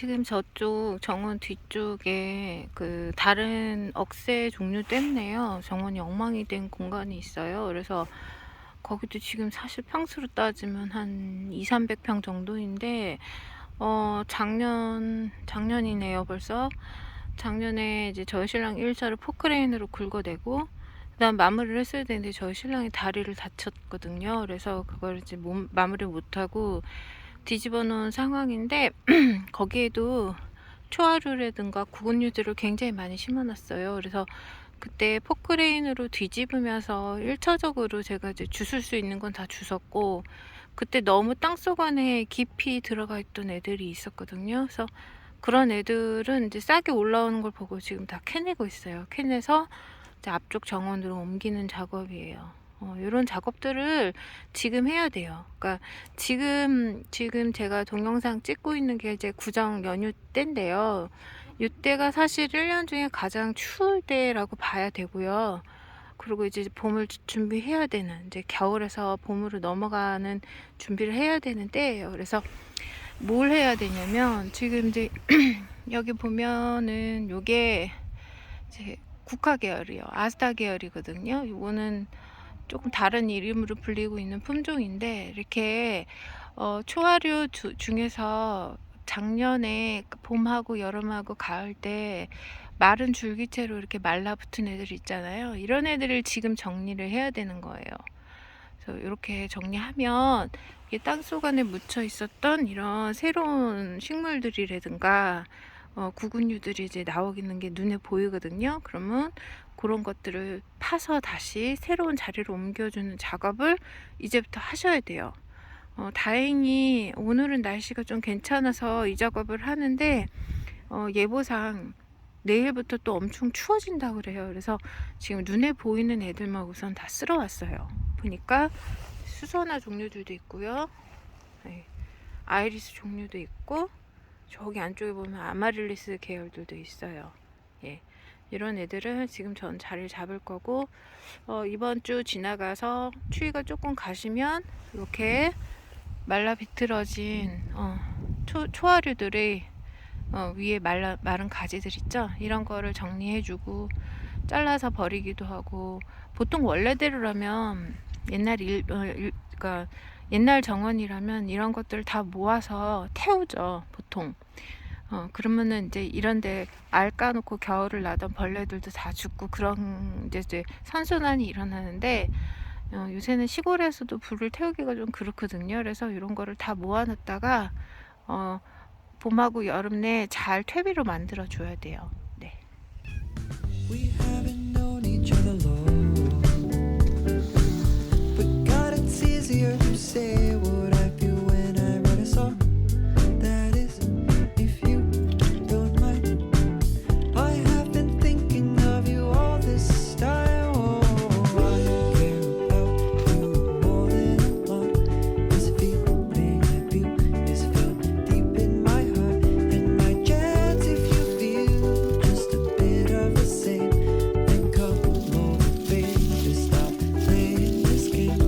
지금 저쪽 정원 뒤쪽에 그 다른 억새 종류 때문에요. 정원이 엉망이 된 공간이 있어요. 그래서 거기도 지금 사실 평수로 따지면 한 2, 300평 정도인데, 작년이네요, 벌써. 작년에 이제 저희 신랑 일차를 포크레인으로 긁어내고, 그다음 마무리를 했어야 되는데 저희 신랑이 다리를 다쳤거든요. 그래서 그걸 이제 마무리 못하고 뒤집어 놓은 상황인데, 거기에도 초하루라든가 구근류들을 굉장히 많이 심어놨어요. 그래서 그때 포크레인으로 뒤집으면서 1차적으로 제가 이제 주술 수 있는 건 다 주웠고, 그때 너무 땅속 안에 깊이 들어가 있던 애들이 있었거든요. 그래서 그런 애들은 이제 싹이 올라오는 걸 보고 지금 다 캐내고 있어요. 캐내서 이제 앞쪽 정원으로 옮기는 작업이에요. 이런 작업들을 지금 해야 돼요. 그러니까 지금 제가 동영상 찍고 있는 게 이제 구정 연휴 때인데요. 이때가 사실 1년 중에 가장 추울 때라고 봐야 되고요. 그리고 이제 봄을 준비해야 되는, 이제 겨울에서 봄으로 넘어가는 준비를 해야 되는 때예요. 그래서 뭘 해야 되냐면, 지금 이제 여기 보면은 요게 이제 국화 계열이요. 아스타 계열이거든요. 이거는 조금 다른 이름으로 불리고 있는 품종인데, 이렇게 초하류 중에서 작년에 봄하고 여름하고 가을 때 마른 줄기채로 이렇게 말라붙은 애들 있잖아요. 이런 애들을 지금 정리를 해야 되는 거예요. 그래서 이렇게 정리하면 이게 땅속 안에 묻혀 있었던 이런 새로운 식물들이라든가 구근류들이 이제 나오는 게 눈에 보이거든요. 그러면 그런 것들을 파서 다시 새로운 자리로 옮겨주는 작업을 이제부터 하셔야 돼요. 다행히 오늘은 날씨가 좀 괜찮아서 이 작업을 하는데, 예보상 내일부터 또 엄청 추워진다고 그래요. 그래서 지금 눈에 보이는 애들만 우선 다 쓸어왔어요. 보니까 수선화 종류들도 있고요. 네, 아이리스 종류도 있고, 저기 안쪽에 보면 아마릴리스 계열들도 있어요. 예, 이런 애들은 지금 전 자리를 잡을 거고, 이번 주 지나가서 추위가 조금 가시면 이렇게 말라 비틀어진 초하류들이 위에 마른 가지들 있죠. 이런 거를 정리해주고 잘라서 버리기도 하고, 보통 원래대로라면 그러니까 옛날 정원이라면 이런 것들을 다 모아서 태우죠, 보통. 그러면은 이제 이런데 알 까놓고 겨울을 나던 벌레들도 다 죽고, 그런 이제 선순환이 일어나는데, 요새는 시골에서도 불을 태우기가 좀 그렇거든요. 그래서 이런 거를 다 모아놨다가 봄하고 여름 내에 잘 퇴비로 만들어 줘야 돼요. 네. We haven't known each other long, but God, it's easier to say what I feel when I write a song. That is, if you don't mind. I have been thinking of you all this time. Oh, I care about you more than a lot. This feeling I feel is felt deep in my heart, and my chance, if you feel just a bit of the same, then come over, baby, stop playing this game.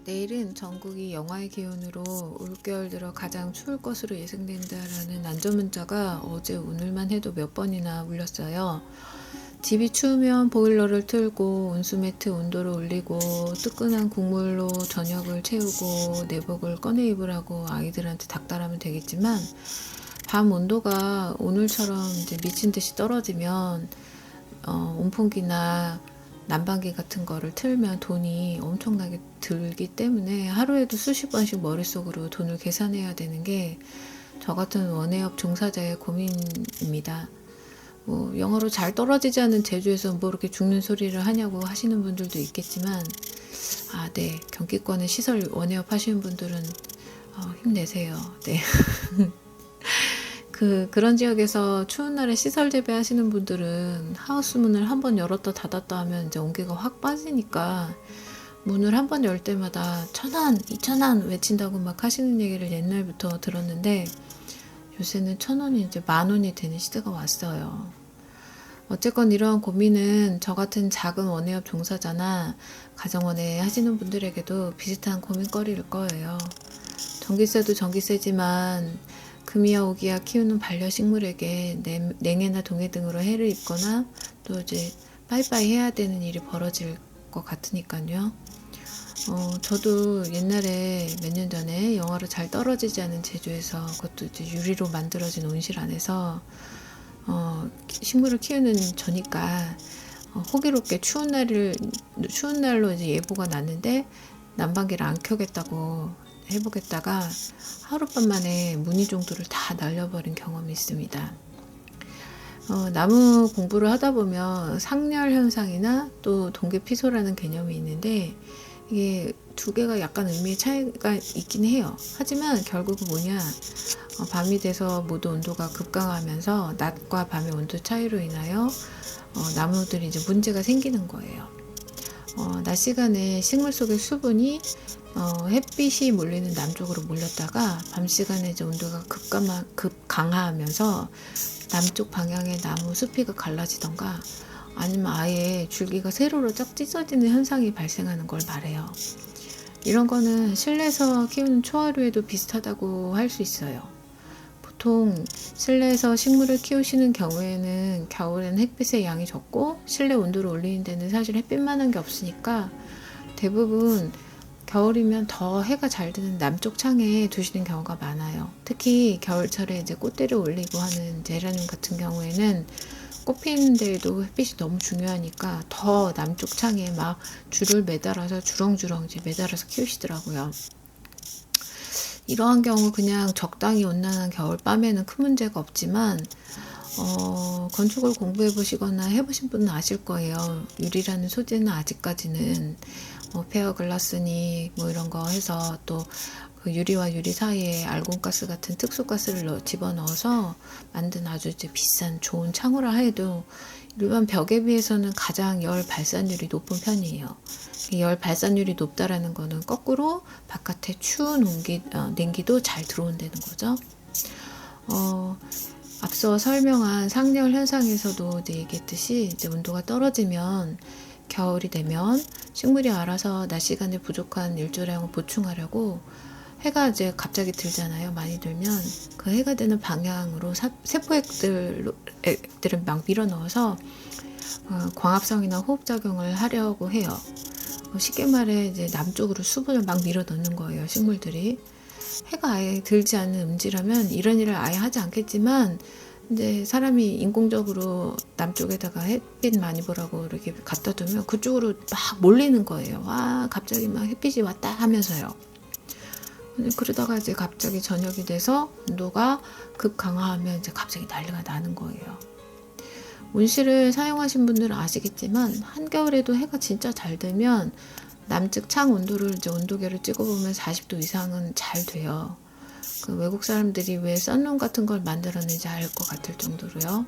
내일은 전국이 영하의 기온으로 올겨울 들어 가장 추울 것으로 예상된다라는 안전 문자가 어제 오늘만 해도 몇 번이나 울렸어요. 집이 추우면 보일러를 틀고 온수매트 온도를 올리고 뜨끈한 국물로 저녁을 채우고 내복을 꺼내 입으라고 아이들한테 닥달하면 되겠지만, 밤 온도가 오늘처럼 이제 미친 듯이 떨어지면 온풍기나 난방기 같은 거를 틀면 돈이 엄청나게 들기 때문에 하루에도 수십 번씩 머릿속으로 돈을 계산해야 되는 게 저 같은 원예업 종사자의 고민입니다. 뭐 영어로 잘 떨어지지 않은 제주에서 뭐 이렇게 죽는 소리를 하냐고 하시는 분들도 있겠지만, 네, 경기권의 시설 원예업 하시는 분들은 힘내세요. 네. 그런 지역에서 추운 날에 시설 재배하시는 분들은 하우스 문을 한번 열었다 닫았다 하면 이제 온기가 확 빠지니까 문을 한번 열 때마다 1,000원, 2,000원 외친다고 막 하시는 얘기를 옛날부터 들었는데, 요새는 1,000원이 이제 10,000원이 되는 시대가 왔어요. 어쨌건 이러한 고민은 저 같은 작은 원예업 종사자나 가정원에 하시는 분들에게도 비슷한 고민거리일 거예요. 전기세도 전기세지만 금이야 오기야 키우는 반려식물에게 냉해나 동해 등으로 해를 입거나 또 이제 빠이빠이 해야 되는 일이 벌어질 것 같으니까요. 저도 옛날에 몇 년 전에 영하로 잘 떨어지지 않은 제주에서, 그것도 이제 유리로 만들어진 온실 안에서 식물을 키우는 저니까 호기롭게 추운 날로 이제 예보가 났는데 난방기를 안 켜겠다고 해보겠다가 하룻밤 만에 무늬 정도를 다 날려버린 경험이 있습니다. 나무 공부를 하다 보면 상열 현상이나 또 동계 피소라는 개념이 있는데, 이게 두 개가 약간 의미의 차이가 있긴 해요. 하지만 결국은 뭐냐, 밤이 돼서 모두 온도가 급강하면서 낮과 밤의 온도 차이로 인하여 나무들이 이제 문제가 생기는 거예요. 낮 시간에 식물 속의 수분이 햇빛이 몰리는 남쪽으로 몰렸다가 밤 시간에 이제 온도가 급강하면서 남쪽 방향의 나무 숲이가 갈라지던가 아니면 아예 줄기가 세로로 쫙 찢어지는 현상이 발생하는 걸 말해요. 이런 거는 실내에서 키우는 초하루에도 비슷하다고 할 수 있어요. 보통 실내에서 식물을 키우시는 경우에는 겨울에는 햇빛의 양이 적고 실내 온도를 올리는 데는 사실 햇빛만한 게 없으니까 대부분 겨울이면 더 해가 잘 드는 남쪽 창에 두시는 경우가 많아요. 특히 겨울철에 이제 꽃대를 올리고 하는 제라늄 같은 경우에는 꽃 피는 데에도 햇빛이 너무 중요하니까 더 남쪽 창에 막 줄을 매달아서 주렁주렁 이제 매달아서 키우시더라고요. 이러한 경우 그냥 적당히 온난한 겨울밤에는 큰 문제가 없지만 건축을 공부해 보시거나 해보신 분은 아실 거예요. 유리라는 소재는 아직까지는 페어글라스니 뭐 이런 거 해서 또 그 유리와 유리 사이에 알곤가스 같은 특수가스를 집어넣어서 만든 아주 이제 비싼 좋은 창호라 해도 일반 벽에 비해서는 가장 열 발산율이 높은 편이에요. 열 발산율이 높다라는 거는 거꾸로 바깥에 추운 냉기도 잘 들어온다는 거죠. 앞서 설명한 상열 현상에서도 이제 얘기했듯이 이제 온도가 떨어지면 겨울이 되면 식물이 알아서 낮 시간에 부족한 일조량을 보충하려고 해가 이제 갑자기 들잖아요. 많이 들면 그 해가 되는 방향으로 세포액들을 막 밀어 넣어서 광합성이나 호흡작용을 하려고 해요. 쉽게 말해 이제 남쪽으로 수분을 막 밀어 넣는 거예요. 식물들이. 해가 아예 들지 않는 음지라면 이런 일을 아예 하지 않겠지만 이제 사람이 인공적으로 남쪽에다가 햇빛 많이 보라고 이렇게 갖다 두면 그쪽으로 막 몰리는 거예요. 와, 갑자기 막 햇빛이 왔다 하면서요. 그러다가 이제 갑자기 저녁이 돼서 온도가 급강하하면 이제 갑자기 난리가 나는 거예요. 온실을 사용하신 분들은 아시겠지만 한겨울에도 해가 진짜 잘 되면 남측 창 온도를 이제 온도계를 찍어보면 40도 이상은 잘 돼요. 그 외국 사람들이 왜 썬룸 같은 걸 만들었는지 알 것 같을 정도로요.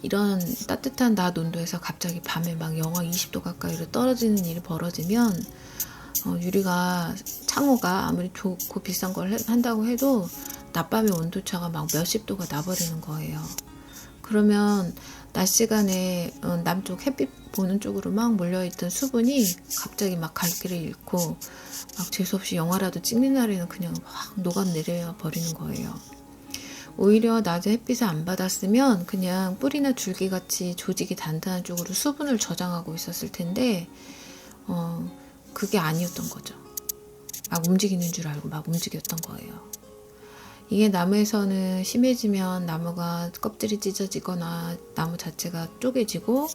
이런 따뜻한 낮 온도에서 갑자기 밤에 막 영하 20도 가까이로 떨어지는 일이 벌어지면 유리가 창호가 아무리 좋고 비싼 걸 한다고 해도 낮밤의 온도차가 막 몇십 도가 나버리는 거예요. 그러면 낮 시간에 남쪽 햇빛 보는 쪽으로 막 몰려있던 수분이 갑자기 막 갈 길을 잃고 막 재수없이 영화라도 찍는 날에는 그냥 막 녹아내려 버리는 거예요. 오히려 낮에 햇빛을 안 받았으면 그냥 뿌리나 줄기같이 조직이 단단한 쪽으로 수분을 저장하고 있었을 텐데 그게 아니었던 거죠. 막 움직이는 줄 알고 막 움직였던 거예요. 이게 나무에서는 심해지면 나무가 껍질이 찢어지거나 나무 자체가 쪼개지고,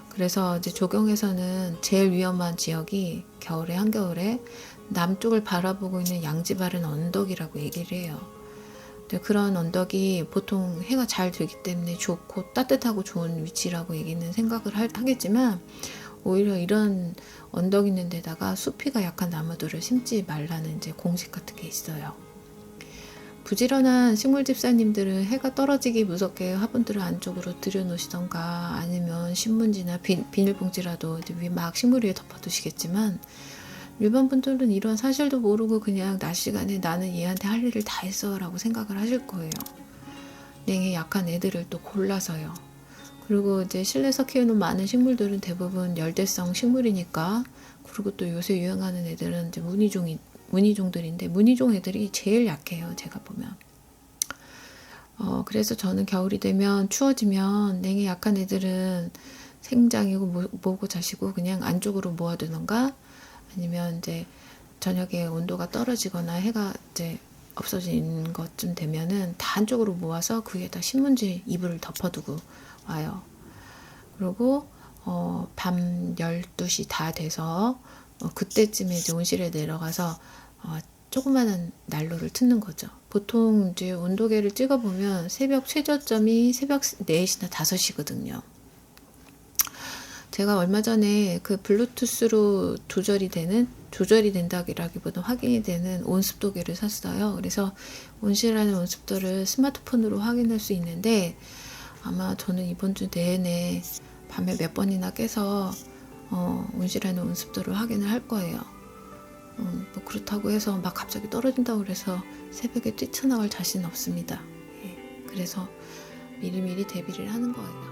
그래서 이제 조경에서는 제일 위험한 지역이 겨울에, 한겨울에 남쪽을 바라보고 있는 양지바른 언덕이라고 얘기를 해요. 근데 그런 언덕이 보통 해가 잘 되기 때문에 좋고 따뜻하고 좋은 위치라고 얘기는 생각을 하겠지만, 오히려 이런 언덕 있는 데다가 숲이가 약한 나무들을 심지 말라는 이제 공식 같은 게 있어요. 부지런한 식물 집사님들은 해가 떨어지기 무섭게 화분들을 안쪽으로 들여놓으시던가, 아니면 신문지나 비닐봉지라도 위에 막 식물 위에 덮어두시겠지만, 일반 분들은 이런 사실도 모르고 그냥 낮 시간에 나는 얘한테 할 일을 다 했어 라고 생각을 하실 거예요. 냉해 약한 애들을 또 골라서요. 그리고 이제 실내에서 키우는 많은 식물들은 대부분 열대성 식물이니까, 그리고 또 요새 유행하는 애들은 이제 무늬종들인데, 무늬종 애들이 제일 약해요, 제가 보면. 그래서 저는 겨울이 되면 추워지면 냉해 약한 애들은 생장이고 뭐고 자시고 그냥 안쪽으로 모아두던가, 아니면 이제 저녁에 온도가 떨어지거나 해가 이제 없어진 것쯤 되면은 다 한쪽으로 모아서 그 위에다 신문지 이불을 덮어두고 와요. 그리고 밤 12시 다 돼서 그때쯤에 이제 온실에 내려가서 조그마한 난로를 트는 거죠. 보통 이제 온도계를 찍어보면 새벽 최저점이 새벽 4시나 5시거든요. 제가 얼마 전에 그 블루투스로 조절이 된다기보다 확인이 되는 온습도계를 샀어요. 그래서 온실 안의 온습도를 스마트폰으로 확인할 수 있는데, 아마 저는 이번 주 내내 밤에 몇 번이나 깨서 온실 안의 온습도를 확인을 할 거예요. 뭐 그렇다고 해서 막 갑자기 떨어진다고 그래서 새벽에 뛰쳐나갈 자신은 없습니다. 예, 그래서 미리미리 대비를 하는 거예요.